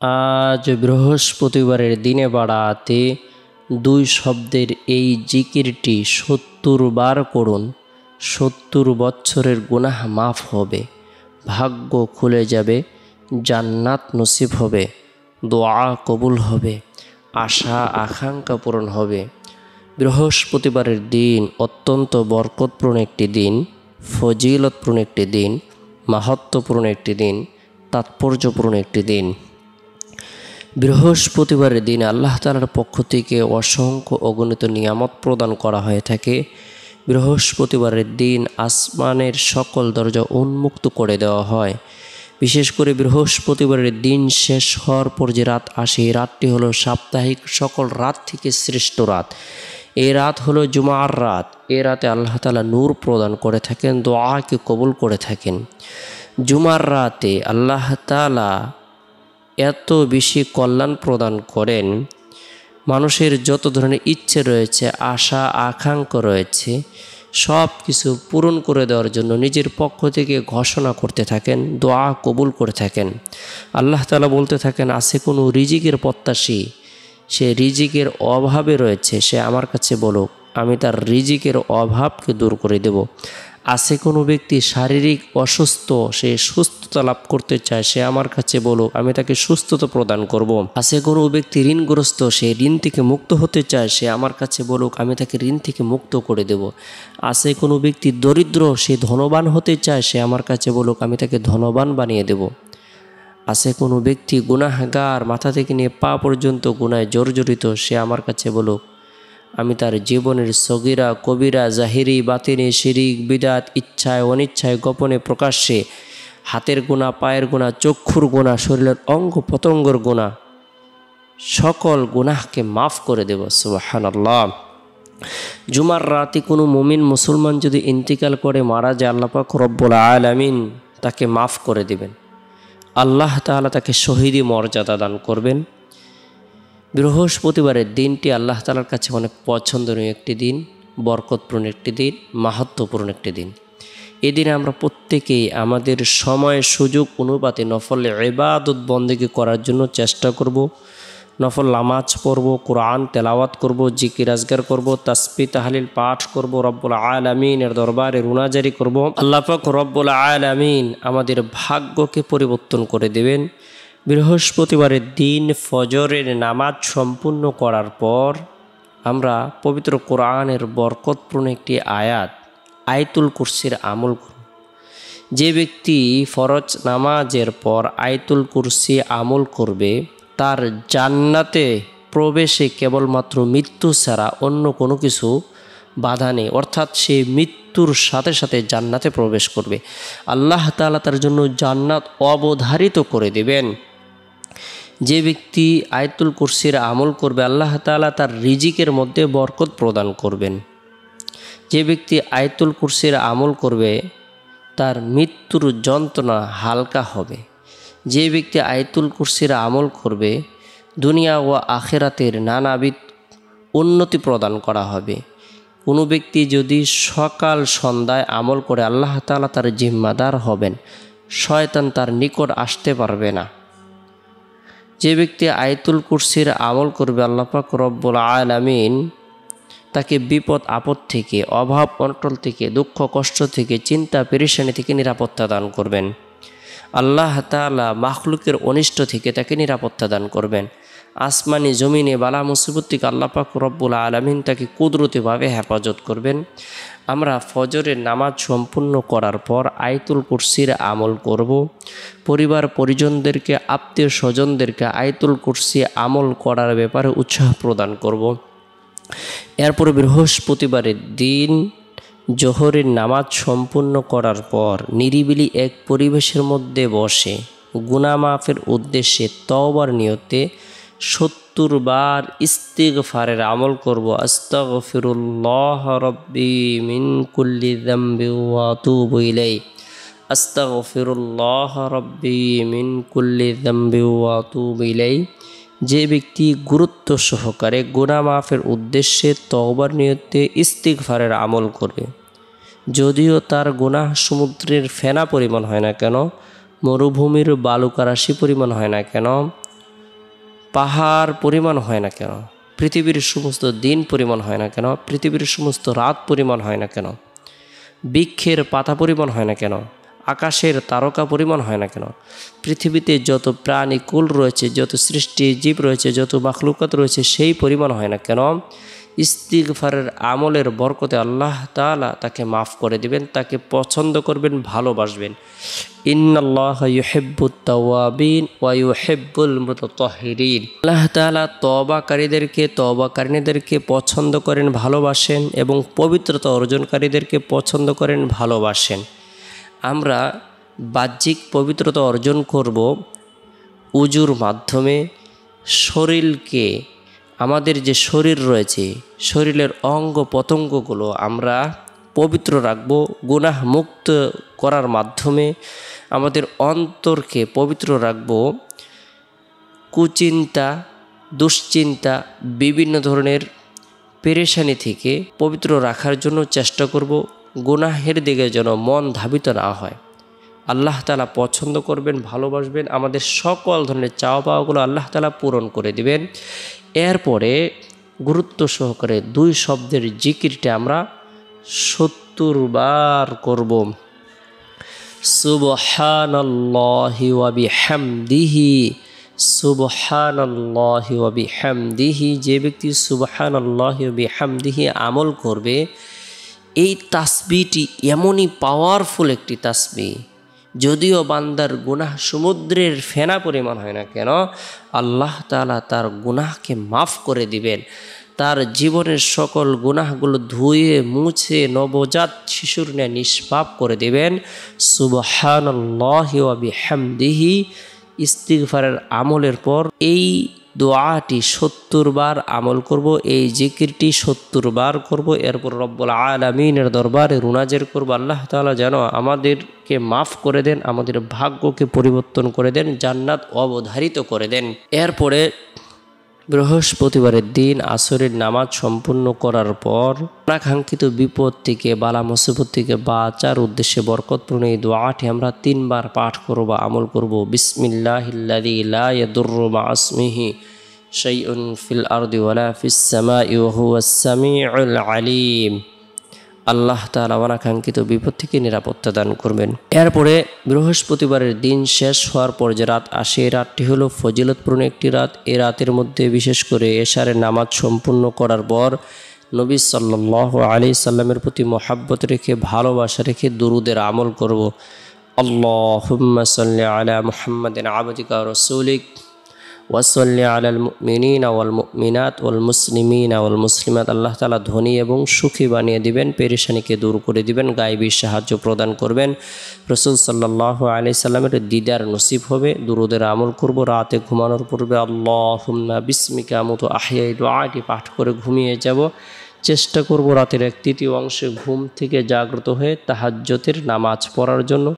আজ বৃহস্পতিবারের দিনে বাড়াতে 2 শব্দের এই জিকিরটি 70 বার করুন। 70 বছরের গুনাহ মাফ হবে, ভাগ্য খুলে যাবে, জান্নাত নসিব হবে, দোয়া কবুল হবে, আশা আকাঙ্ক্ষা পূরণ হবে। বৃহস্পতিবারের দিন অত্যন্ত বরকতপূর্ণ একটি দিন, ফজিলতপূর্ণ একটি দিন, মাহাত্ম্যপূর্ণ একটি দিন, তাৎপর্যপূর্ণ একটি দিন। বৃহস্পতিবারের দিন আল্লাহ তাআলার পক্ষ থেকে অসংখ্য অগণিত নিয়ামত প্রদান করা হয়ে থাকে। বৃহস্পতিবারের দিন আসমানের সকল দরজা উন্মুক্ত করে দেওয়া হয়। বিশেষ করে বৃহস্পতিবারের দিন শেষ হওয়ার পর যে রাত আসে, এই রাতটি হলো সাপ্তাহিক সকল রাত থেকে শ্রেষ্ঠ রাত। এই রাত হলো জুমার রাত। এই রাতে আল্লাহ তাআলা নূর প্রদান করে থাকেন, দোয়াকে কবুল করে থাকেন। জুমার রাতে আল্লাহ তাআলা এত বেশি কল্যাণ প্রদান করেন, মানুষের যত ধরনের ইচ্ছে রয়েছে, আশা আকাঙ্ক্ষা রয়েছে, সব কিছু পূরণ করে দেওয়ার জন্য নিজের পক্ষ থেকে ঘোষণা করতে থাকেন, দোয়া কবুল করে থাকেন। আল্লাহ তাআলা বলতে থাকেন, আছে কোনো রিজিকের প্রত্যাশী, সে রিজিকের অভাবে রয়েছে, সে আমার কাছে বলুক, আমি তার রিজিকের অভাবকে দূর করে দেব। আছে কোনো ব্যক্তি শারীরিক অসুস্থ, সে সুস্থতা লাভ করতে চায়, সে আমার কাছে বলুক, আমি তাকে সুস্থতা প্রদান করব। আছে কোনো ব্যক্তি ঋণগ্রস্ত, সে ঋণ থেকে মুক্ত হতে চায়, সে আমার কাছে বলুক, আমি তাকে ঋণ থেকে মুক্ত করে দেব। আছে কোনো ব্যক্তি দরিদ্র, সে ধনবান হতে চায়, সে আমার কাছে বলুক, আমি তাকে ধনবান বানিয়ে দেব। আছে কোনো ব্যক্তি গুনাহগার, মাথা থেকে নিয়ে পা পর্যন্ত গুনায় জর্জরিত, সে আমার কাছে বলুক, আমি তার জীবনের সগীরা কবিরা, জাহিরি বাতিনি, শিরিক বিদাত, ইচ্ছায় অনিচ্ছায়, গোপনে প্রকাশ্যে, হাতের গুনাহ, পায়ের গুনাহ, চক্ষুর গুনাহ, শরীরের অঙ্গ প্রত্যঙ্গের গুনাহ, সকল গুনাহকে মাফ করে দেব। সুবহানাল্লাহ। জুমার রাতে কোনো মুমিন মুসলমান যদি ইন্তিকাল করে মারা যায়, আল্লাহ পাক রব্বুল আলামিন তাকে মাফ করে দেবেন। আল্লাহ তাআলা তাকে শহীদি মর্যাদা দান করবেন। বৃহস্পতিবারের দিনটি আল্লাহ তাআলার কাছে অনেক পছন্দনীয় একটি দিন, বরকতপূর্ণ একটি দিন, মাহাত্ম্যপূর্ণ একটি দিন। এই দিনে আমরা প্রত্যেকেই আমাদের সময় সুযোগ অনুপাতে নফল ইবাদত বন্দেগী করার জন্য চেষ্টা করব। নফল নামাজ পড়ব, কোরআন তেলাওয়াত করব, জিকির আজগার করব, তাসবিহ তাহলিল পাঠ করব, রব্বুল আলামিনের দরবারে রুনাজারি করব। আল্লাহ পাক রব্বুল আলামিন আমাদের ভাগ্যকে পরিবর্তন করে দেবেন। বৃহস্পতিবারের দিন ফজরের নামাজ সম্পূর্ণ করার পর আমরা পবিত্র কোরআনের বরকতপূর্ণ একটি আয়াতুল কুরসির আমল করব। যে ব্যক্তি ফরজ নামাজের পর আয়াতুল কুরসি আমল করবে, তার জান্নাতে প্রবেশে কেবলমাত্র মৃত্যু ছাড়া অন্য কোনো কিছু বাধা নেই, অর্থাৎ সে মৃত্যুর সাথে সাথে জান্নাতে প্রবেশ করবে। আল্লাহ তাআলা তার জন্য জান্নাত অবধারিত করে দেবেন। যে ব্যক্তি আয়াতুল কুরসির আমল করবে, আল্লাহ তাআলা তার রিজিকের মধ্যে বরকত প্রদান করবেন। যে ব্যক্তি আয়াতুল কুরসির আমল করবে, তার মৃত্যুর যন্ত্রণা হালকা হবে। যে ব্যক্তি আয়াতুল কুরসির আমল করবে, দুনিয়া ও আখিরাতের নানাবিধ উন্নতি প্রদান করা হবে। কোনো ব্যক্তি যদি সকাল সন্ধ্যায় আমল করে, আল্লাহ তাআলা তার জিম্মাদার হবেন, শয়তান তার নিকট আসতে পারবে না। যে ব্যক্তি আয়াতুল কুরসির আমল করবে, আল্লাহ পাক রব্বুল আলামিন তাকে বিপদ আপদ থেকে, অভাব অনটন থেকে, দুঃখ কষ্ট থেকে, চিন্তা পেরেশানি থেকে নিরাপত্তা দান করবেন। আল্লাহ তাআলা মাখলুকের অনিষ্ট থেকে তাকে নিরাপত্তা দান করবেন। আসমানি জমিনে বালা মুসিবত থেকে আল্লাহ পাক রব্বুল আলামিন তাকে কুদরতিভাবে হেফাজত করবেন। আমরা ফজরের নামাজ সম্পূর্ণ করার পর আয়াতুল কুরসির আমল করব। পরিবার পরিজনদেরকে, আত্মীয় স্বজনদেরকে আয়াতুল কুরসি আমল করার ব্যাপারে উৎসাহ প্রদান করব। এরপর বৃহস্পতিবারের দিন জোহরের নামাজ সম্পূর্ণ করার পর নিরিবিলি এক পরিবেশের মধ্যে বসে গুনাহ মাফের উদ্দেশ্যে তওবার নিয়তে 70 বার ইস্তিগফারের আমল করব। আস্তাগফিরুল্লাহ রাব্বি মিন কুল্লি যামবি ওয়া আতুবু ইলাইহি, আস্তাগফিরুল্লাহ রাব্বি মিন কুল্লি যামবি ওয়া আতুবু ইলাইহি। যে ব্যক্তি গুরুত্ব সহকারে গুনাহ মাফের উদ্দেশ্যে তওবার নিয়তে ইস্তিগফারের আমল করবে, যদিও তার গুনাহ সমুদ্রের ফেনা পরিমাণ হয় না কেন, মরুভূমির বালুকা রাশি পরিমাণ হয় না কেন, পাহাড় পরিমাণ হয় না কেন, পৃথিবীর সমস্ত দিন পরিমাণ হয় না কেন, পৃথিবীর সমস্ত রাত পরিমাণ হয় না কেন, বৃক্ষের পাতা পরিমাণ হয় না কেন, আকাশের তারকা পরিমাণ হয় না কেন, পৃথিবীতে যত প্রাণী কুল রয়েছে, যত সৃষ্টি জীব রয়েছে, যত মাখলুকাত রয়েছে সেই পরিমাণ হয় না কেন, ইস্তিগফারের আমলের বরকতে আল্লাহ তাআলা তাকে মাফ করে দিবেন, তাকে পছন্দ করবেন, ভালোবাসবেন। ইন্নাল্লাহা ইউহিব্বুত তাওয়াবিন ওয়া ইউহিব্বুল মুতাতাহহিরিন। আল্লাহ তাআলা তওবাকারীদেরকে পছন্দ করেন, ভালোবাসেন এবং পবিত্রতা অর্জনকারীদেরকে পছন্দ করেন, ভালোবাসেন। আমরা বাহ্যিক পবিত্রতা অর্জন করব উজুর মাধ্যমে। শরীরকে, আমাদের যে শরীর রয়েছে, শরীরের অঙ্গ প্রত্যঙ্গগুলো আমরা পবিত্র রাখব গুনাহ মুক্ত করার মাধ্যমে। আমাদের অন্তরকে পবিত্র রাখব কুচিন্তা, দুশ্চিন্তা, বিভিন্ন ধরনের পেরেশানি থেকে পবিত্র রাখার জন্য চেষ্টা করব। গুনাহের দিকে যেন মন ধাবিত না হয়। আল্লাহ তাআলা পছন্দ করবেন, ভালোবাসবেন, আমাদের সকল ধরনের চাওয়া পাওয়াগুলো আল্লাহ তাআলা পূরণ করে দিবেন। এরপরে গুরুত্ব সহকারে 2 শব্দের জিকিরটা আমরা 70 বার করব। সুবহানাল্লাহি ওয়া বিহামদিহি, সুবহানাল্লাহি ওয়া বিহামদিহি। যে ব্যক্তি সুবহানাল্লাহি ওয়া বিহামদিহি আমল করবে, এই তাসবিহটি এমনই পাওয়ারফুল একটি তাসবিহ, যদিও বান্দার গুনাহ সমুদ্রের ফেনা পরিমাণ হয় না কেন, আল্লাহ তাআলা তার গুনাহকে মাফ করে দিবেন। তার জীবনের সকল গুনাহগুলো ধুয়ে মুছে নবজাত শিশুর ন্যায় নিষ্পাপ করে দিবেন। সুবহানাল্লাহি ওয়া বিহামদিহি ইস্তিগফারের আমলের পর এই দোয়াটি 70 বার আমল করব, এই জিকিরটি 70 বার করব। এরপর রব্বুল আলামিনের দরবারে রুনাজের করব, আল্লাহ তাআলা যেন আমাদেরকে মাফ করে দেন, আমাদের ভাগ্যকে পরিবর্তন করে দেন, জান্নাত অবধারিত করে দেন। এরপরে বৃহস্পতিবারের দিন আসরের নামাজ সম্পূর্ণ করার পর অনাকাঙ্ক্ষিত বিপদ থেকে, বালা মুসিবত থেকে বাঁচার উদ্দেশ্যে বরকতপূর্ণ এই দোয়াটি আমরা 3 বার পাঠ করব বা আমল করব। বিসমিল্লাহিল্লাযী লা ইয়াদুররু মা ইসমিহি শাইউন ফিল আরদি ওয়ালা ফিস সামাই ওয়া হুয়াস সামিউল আলিম। আল্লাহ তাআলা অনাকাঙ্ক্ষিত বিপদ থেকে নিরাপত্তা দান করবেন। এরপরে বৃহস্পতিবারের দিন শেষ হওয়ার পর যে রাত আসে, এই রাতটি হলো ফজিলতপূর্ণ একটি রাত। এই রাতের মধ্যে বিশেষ করে এশারের নামাজ সম্পূর্ণ করার পর নবী সাল্লাল্লাহু আলাইহি সাল্লামের প্রতি মহাব্বত রেখে, ভালোবাসা রেখে দুরুদের আমল করব। আল্লাহুম্মা সাল্লি আলা মুহাম্মাদিন আবদিকা ওয়া রাসূলিক ওয়াসাল্লি আলাল মুমিনিনা ওয়াল মুমিনাত ওয়াল মুসলিমিনা ওয়াল মুসলিমাত। আল্লাহ তাআলা ধনী এবং সুখী বানিয়ে দিবেন, পেরেশানিকে দূর করে দিবেন, গায়বী সাহায্য প্রদান করবেন। রাসূল সাল্লাল্লাহু আলাইহি সাল্লামের দিদার নসিব হবে। দুরুদের আমল করব। রাতে ঘুমানোর পূর্বে আল্লাহুম্মা বিসমিকা আমুতু আহইয়া দোয়াটি পাঠ করে ঘুমিয়ে যাব। চেষ্টা করব রাতের 1/3 অংশে ঘুম থেকে জাগ্রত হয়ে তাহাজ্জুদের নামাজ পড়ার জন্য।